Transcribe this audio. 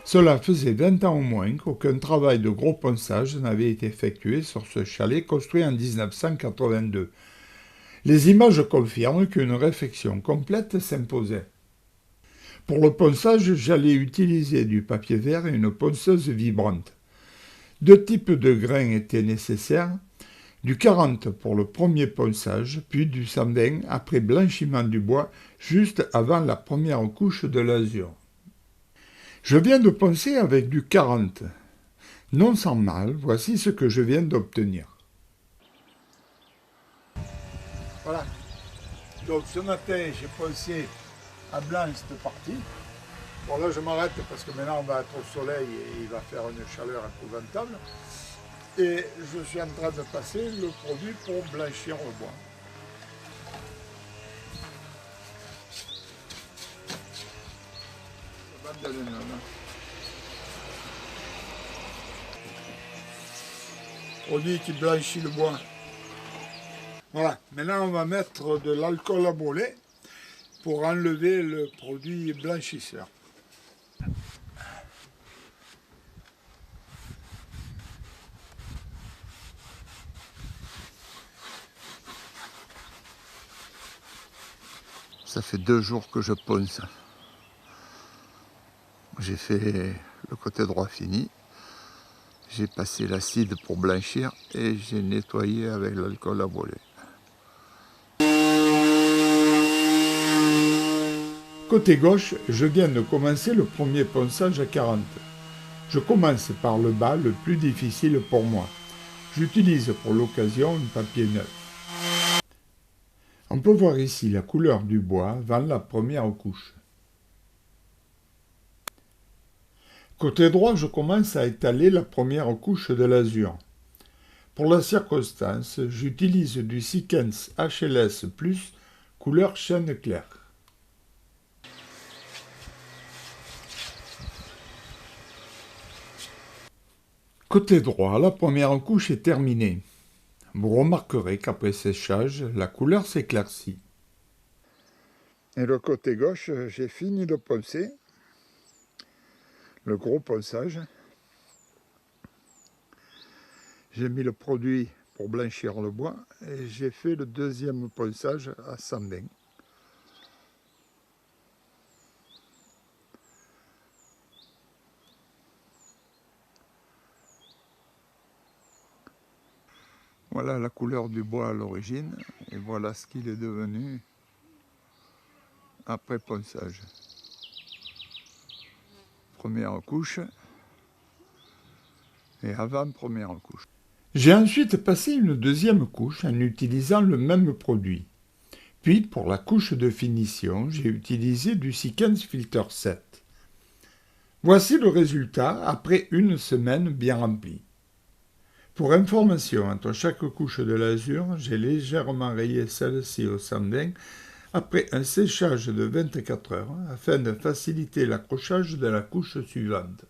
Cela faisait 20 ans au moins qu'aucun travail de gros ponçage n'avait été effectué sur ce chalet construit en 1982. Les images confirment qu'une réfection complète s'imposait. Pour le ponçage, j'allais utiliser du papier vert et une ponceuse vibrante. Deux types de grains étaient nécessaires, du 40 pour le premier ponçage, puis du 120 après blanchiment du bois, juste avant la première couche de l'azur. Je viens de poncer avec du 40. Non sans mal, voici ce que je viens d'obtenir. Voilà. Donc ce matin, j'ai poncé à blanc cette partie. Bon là je m'arrête parce que maintenant on va être au soleil et il va faire une chaleur épouvantable. Et je suis en train de passer le produit pour blanchir le bois. Produit qui blanchit le bois. Voilà, maintenant on va mettre de l'alcool à brûler pour enlever le produit blanchisseur. Ça fait 2 jours que je ponce. J'ai fait le côté droit fini. J'ai passé l'acide pour blanchir et j'ai nettoyé avec l'alcool à brûler. Côté gauche, je viens de commencer le premier ponçage à 40. Je commence par le bas, le plus difficile pour moi. J'utilise pour l'occasion un papier neuf. On peut voir ici la couleur du bois avant la première couche. Côté droit, je commence à étaler la première couche de l'azur. Pour la circonstance, j'utilise du Sikens HLS+, couleur chêne clair. Côté droit, la première couche est terminée. Vous remarquerez qu'après séchage, la couleur s'éclaircit. Et le côté gauche, j'ai fini de poncer. Le gros ponçage. J'ai mis le produit pour blanchir le bois et j'ai fait le deuxième ponçage à 120. Voilà la couleur du bois à l'origine et voilà ce qu'il est devenu après ponçage. Première couche et avant première couche. J'ai ensuite passé une deuxième couche en utilisant le même produit. Puis pour la couche de finition, j'ai utilisé du Sikens Filter 7. Voici le résultat après une semaine bien remplie. Pour information, entre chaque couche de l'azur, j'ai légèrement rayé celle-ci au 120 après un séchage de 24 heures afin de faciliter l'accrochage de la couche suivante.